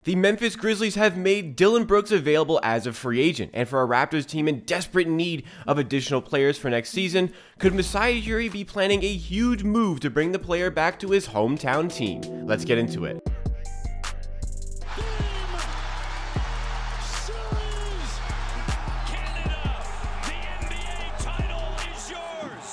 The Memphis Grizzlies have made Dillon Brooks available as a free agent, and for a Raptors team in desperate need of additional players for next season, could Masai Ujiri be planning a huge move to bring the player back to his hometown team? Let's get into it.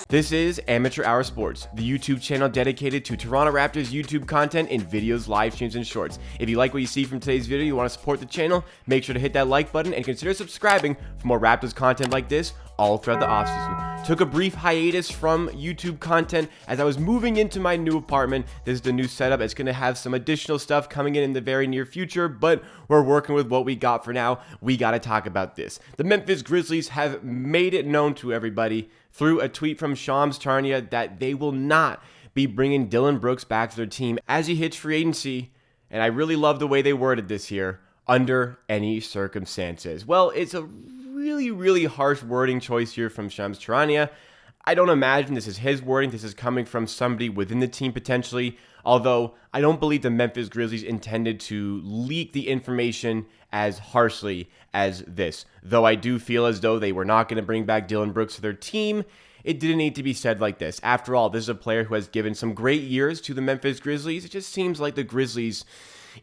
This is Amateur Hour Sports, the YouTube channel dedicated to Toronto Raptors YouTube content in videos, live streams, and shorts. If you like what you see from today's video, you want to support the channel, make sure to hit that like button and consider subscribing for more Raptors content like this all throughout the offseason. Took a brief hiatus from YouTube content as I was moving into my new apartment. This is the new setup. It's going to have some additional stuff coming in the very near future, but we're working with what we got for now. We got to talk about this. The Memphis Grizzlies have made it known to everybody through a tweet from Shams Charania that they will not be bringing Dillon Brooks back to their team as he hits free agency, and I really love the way they worded this here, under any circumstances. Well, it's a really harsh wording choice here from Shams Charania. I don't imagine this is his wording. This is coming from somebody within the team potentially, although I don't believe the Memphis Grizzlies intended to leak the information as harshly as this. Though I do feel as though they were not going to bring back Dillon Brooks to their team, it didn't need to be said like this. After all, this is a player who has given some great years to the Memphis Grizzlies. It just seems like the Grizzlies,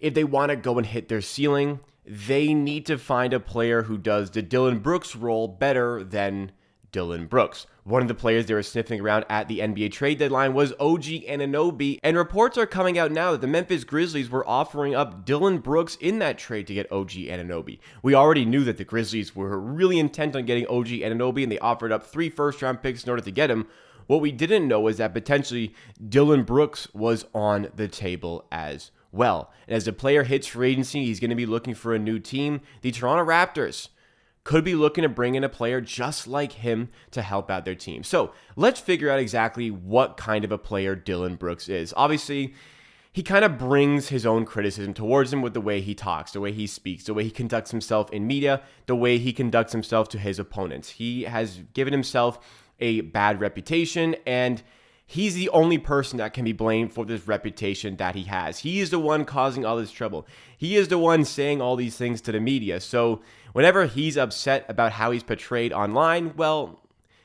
if they want to go and hit their ceiling, they need to find a player who does the Dillon Brooks role better than Dillon Brooks. One of the players they were sniffing around at the NBA trade deadline was OG Anunoby, and reports are coming out now that the Memphis Grizzlies were offering up Dillon Brooks in that trade to get OG Anunoby. We already knew that the Grizzlies were really intent on getting OG Anunoby, and they offered up 3 first-round picks in order to get him. What we didn't know is that potentially Dillon Brooks was on the table as well. And as the player hits free agency, he's going to be looking for a new team. The Toronto Raptors could be looking to bring in a player just like him to help out their team. So let's figure out exactly what kind of a player Dillon Brooks is. Obviously, he kind of brings his own criticism towards him with the way he talks, the way he speaks, the way he conducts himself in media, the way he conducts himself to his opponents. He has given himself a bad reputation, and he's the only person that can be blamed for this reputation that he has. He is the one causing all this trouble. He is the one saying all these things to the media. So whenever he's upset about how he's portrayed online, well,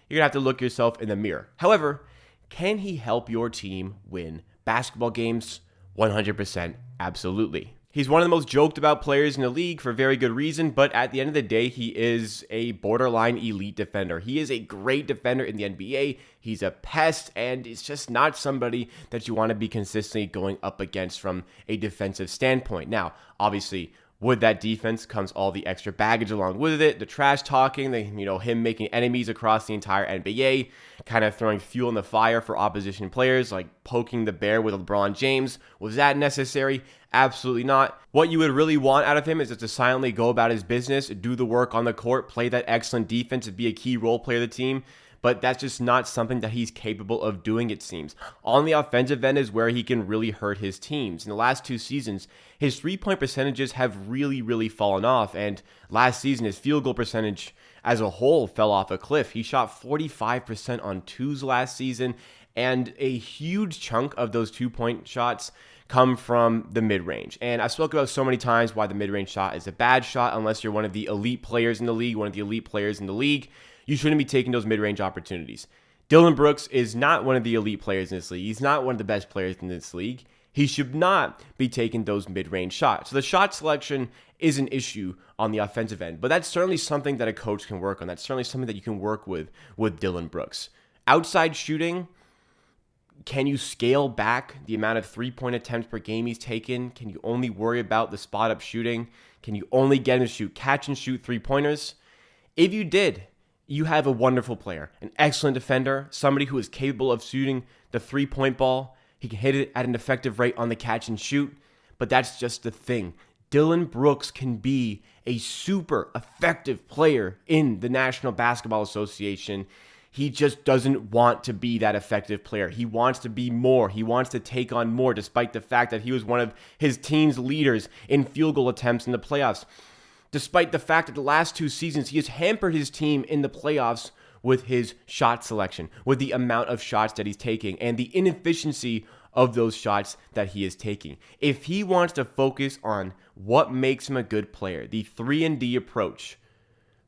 you're going to have to look yourself in the mirror. However, can he help your team win basketball games? 100%, absolutely. He's one of the most joked about players in the league for very good reason, but at the end of the day, he is a borderline elite defender. He is a great defender in the NBA. He's a pest, and it's just not somebody that you want to be consistently going up against from a defensive standpoint. Now, obviously, with that defense comes all the extra baggage along with it, the trash talking, him making enemies across the entire NBA, kind of throwing fuel in the fire for opposition players, like poking the bear with LeBron James. Was that necessary? Absolutely not. What you would really want out of him is just to silently go about his business, do the work on the court, play that excellent defense, and be a key role player of the team. But that's just not something that he's capable of doing, it seems. On the offensive end is where he can really hurt his teams. In the last 2 seasons, his three-point percentages have really fallen off. And last season, his field goal percentage as a whole fell off a cliff. He shot 45% on twos last season, and a huge chunk of those 2-point shots come from the mid-range. And I've spoken about so many times why the mid-range shot is a bad shot unless you're one of the elite players in the league, You shouldn't be taking those mid-range opportunities. Dillon Brooks is not one of the elite players in this league. He's not one of the best players in this league. He should not be taking those mid-range shots. So the shot selection is an issue on the offensive end, but that's certainly something that a coach can work on. That's certainly something that you can work with Dillon Brooks. Outside shooting, can you scale back the amount of 3-point attempts per game he's taken? Can you only worry about the spot-up shooting? Can you only get him to catch and shoot 3-pointers? If you did, you have a wonderful player, an excellent defender, somebody who is capable of shooting the 3-point ball. He can hit it at an effective rate on the catch and shoot, but that's just the thing. Dillon Brooks can be a super effective player in the National Basketball Association. He just doesn't want to be that effective player. He wants to be more. He wants to take on more, despite the fact that he was one of his team's leaders in field goal attempts in the playoffs. Despite the fact that the last 2 seasons, he has hampered his team in the playoffs with his shot selection, with the amount of shots that he's taking, and the inefficiency of those shots that he is taking. If he wants to focus on what makes him a good player, the 3-and-D approach,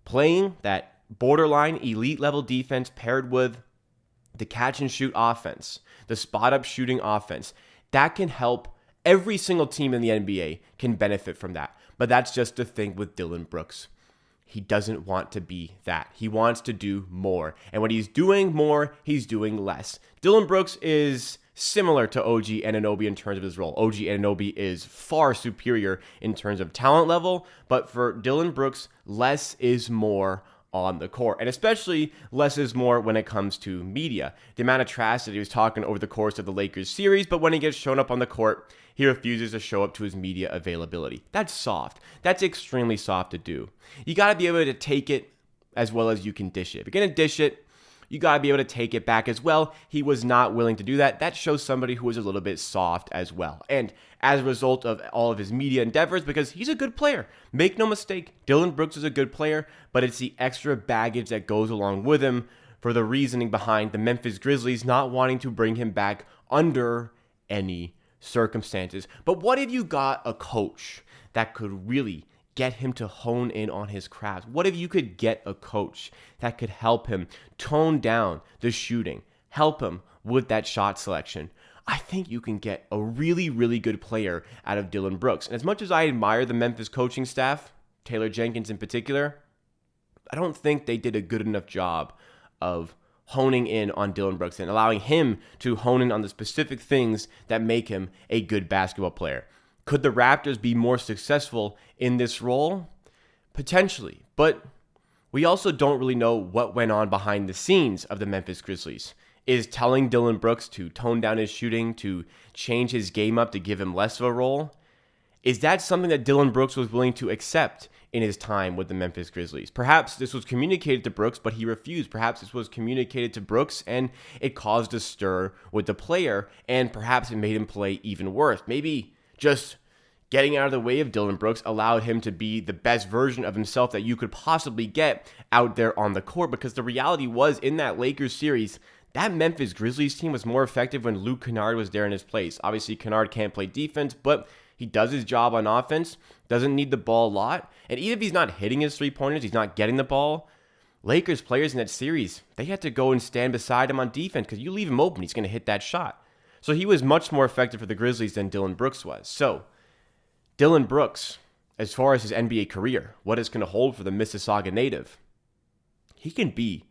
playing that borderline elite level defense paired with the catch and shoot offense, the spot up shooting offense, that can help. Every single team in the NBA can benefit from that. But that's just the thing with Dillon Brooks. He doesn't want to be that. He wants to do more. And when he's doing more, he's doing less. Dillon Brooks is similar to OG Anunoby in terms of his role. OG Anunoby is far superior in terms of talent level, but for Dillon Brooks, less is more on the court, and especially less is more when it comes to media. The amount of trash that he was talking over the course of the Lakers series, but when he gets shown up on the court, he refuses to show up to his media availability. That's soft. That's extremely soft to do. You got to be able to take it as well as you can dish it. If you're going to dish it, you got to be able to take it back as well. He was not willing to do that. That shows somebody who was a little bit soft as well. And as a result of all of his media endeavors, because he's a good player. Make no mistake, Dillon Brooks is a good player, but it's the extra baggage that goes along with him for the reasoning behind the Memphis Grizzlies not wanting to bring him back under any circumstances. But what if you got a coach that could really get him to hone in on his craft? What if you could get a coach that could help him tone down the shooting, help him with that shot selection? I think you can get a really, really good player out of Dillon Brooks. And as much as I admire the Memphis coaching staff, Taylor Jenkins in particular, I don't think they did a good enough job of honing in on Dillon Brooks and allowing him to hone in on the specific things that make him a good basketball player. Could the Raptors be more successful in this role? Potentially, but we also don't really know what went on behind the scenes of the Memphis Grizzlies. Is telling Dillon Brooks to tone down his shooting, to change his game up, to give him less of a role? Is that something that Dillon Brooks was willing to accept in his time with the Memphis Grizzlies? Perhaps this was communicated to Brooks, but he refused. Perhaps this was communicated to Brooks, and it caused a stir with the player, and perhaps it made him play even worse. Maybe just getting out of the way of Dillon Brooks allowed him to be the best version of himself that you could possibly get out there on the court, because the reality was, in that Lakers series, that Memphis Grizzlies team was more effective when Luke Kennard was there in his place. Obviously, Kennard can't play defense, but he does his job on offense, doesn't need the ball a lot. And even if he's not hitting his three-pointers, he's not getting the ball, Lakers players in that series, they had to go and stand beside him on defense because you leave him open, he's going to hit that shot. So he was much more effective for the Grizzlies than Dillon Brooks was. So Dillon Brooks, as far as his NBA career, what it's going to hold for the Mississauga native, he can be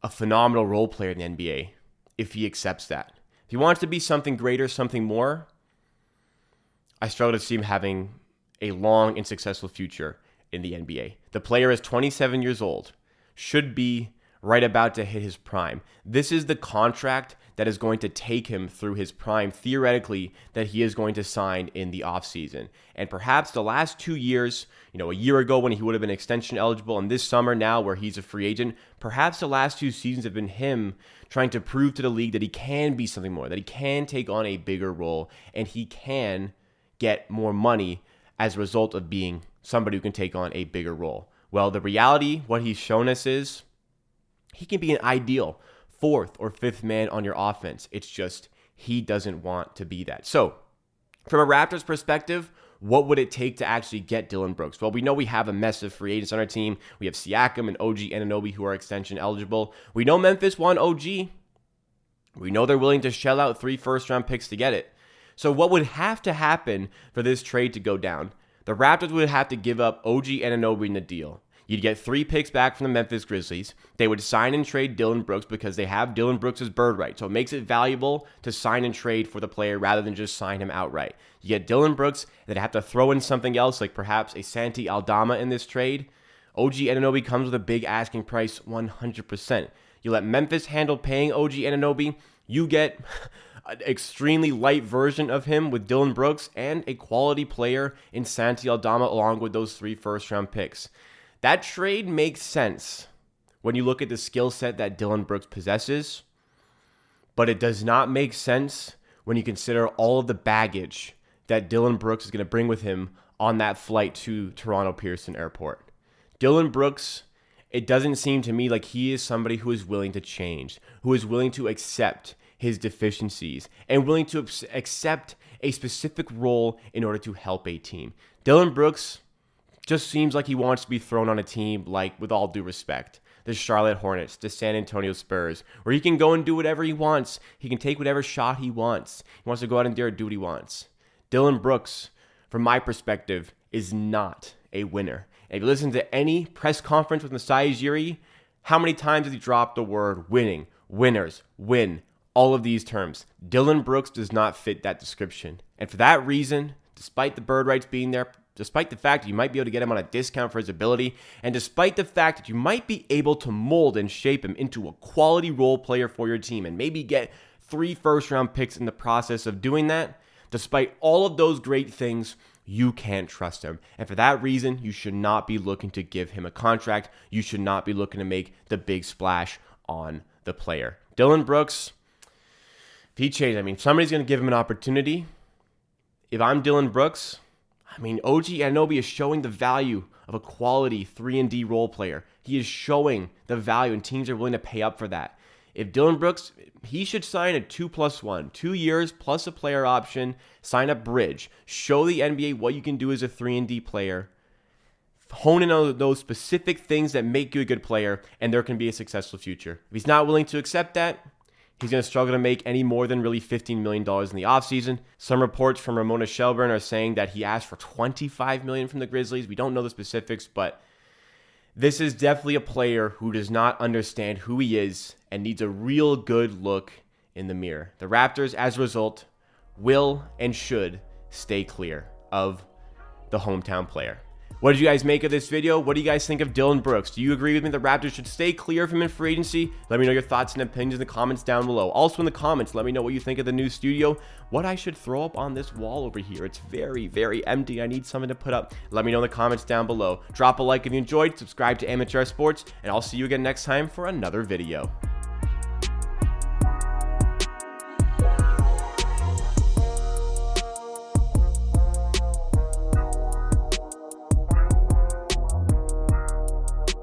a phenomenal role player in the NBA if he accepts that. If he wants to be something greater, something more, I struggle to see him having a long and successful future in the NBA. The player is 27 years old, should be right about to hit his prime. This is the contract that is going to take him through his prime, theoretically, that he is going to sign in the offseason. And perhaps the last 2 years, a year ago when he would have been extension eligible, and this summer now where he's a free agent, perhaps the last 2 seasons have been him trying to prove to the league that he can be something more, that he can take on a bigger role, and he can get more money as a result of being somebody who can take on a bigger role. Well, the reality, what he's shown us is, he can be an ideal 4th or 5th man on your offense. It's just he doesn't want to be that. So, from a Raptors perspective, what would it take to actually get Dillon Brooks? Well, we know we have a mess of free agents on our team. We have Siakam and OG Anunoby who are extension eligible. We know Memphis won OG. We know they're willing to shell out 3 first-round picks to get it. So what would have to happen for this trade to go down? The Raptors would have to give up OG Anunoby in the deal. You'd get 3 picks back from the Memphis Grizzlies. They would sign and trade Dillon Brooks because they have Dillon Brooks' bird right. So it makes it valuable to sign and trade for the player rather than just sign him outright. You get Dillon Brooks, they'd have to throw in something else like perhaps a Santi Aldama in this trade. OG Anunoby comes with a big asking price, 100%. You let Memphis handle paying OG Anunoby. You get an extremely light version of him with Dillon Brooks and a quality player in Santi Aldama along with those 3 first-round picks. That trade makes sense when you look at the skill set that Dillon Brooks possesses, but it does not make sense when you consider all of the baggage that Dillon Brooks is going to bring with him on that flight to Toronto Pearson Airport. Dillon Brooks, it doesn't seem to me like he is somebody who is willing to change, who is willing to accept his deficiencies and willing to accept a specific role in order to help a team. Dillon Brooks just seems like he wants to be thrown on a team, like, with all due respect, the Charlotte Hornets, the San Antonio Spurs, where he can go and do whatever he wants. He can take whatever shot he wants. He wants to go out and dare do what he wants. Dillon Brooks, from my perspective, is not a winner. And if you listen to any press conference with Masai Ujiri, how many times has he dropped the word winning, winners, win, all of these terms? Dillon Brooks does not fit that description. And for that reason, despite the bird rights being there, despite the fact that you might be able to get him on a discount for his ability, and despite the fact that you might be able to mold and shape him into a quality role player for your team and maybe get 3 first-round picks in the process of doing that, despite all of those great things, you can't trust him. And for that reason, you should not be looking to give him a contract. You should not be looking to make the big splash on the player. Dillon Brooks, if he changed, somebody's going to give him an opportunity. If I'm Dillon Brooks, OG Anunoby is showing the value of a quality 3-and-D role player. He is showing the value, and teams are willing to pay up for that. If Dillon Brooks, he should sign a 2+1, 2 years plus a player option, sign a bridge, show the NBA what you can do as a 3-and-D player, hone in on those specific things that make you a good player, and there can be a successful future. If he's not willing to accept that, he's going to struggle to make any more than really $15 million in the offseason. Some reports from Ramona Shelburne are saying that he asked for $25 million from the Grizzlies. We don't know the specifics, but this is definitely a player who does not understand who he is and needs a real good look in the mirror. The Raptors, as a result, will and should stay clear of the hometown player. What did you guys make of this video? What do you guys think of Dillon Brooks? Do you agree with me the Raptors should stay clear of him in free agency? Let me know your thoughts and opinions in the comments down below. Also in the comments, let me know what you think of the new studio, what I should throw up on this wall over here. It's very, very empty. I need something to put up. Let me know in the comments down below. Drop a like if you enjoyed, subscribe to Amateur Sports, and I'll see you again next time for another video.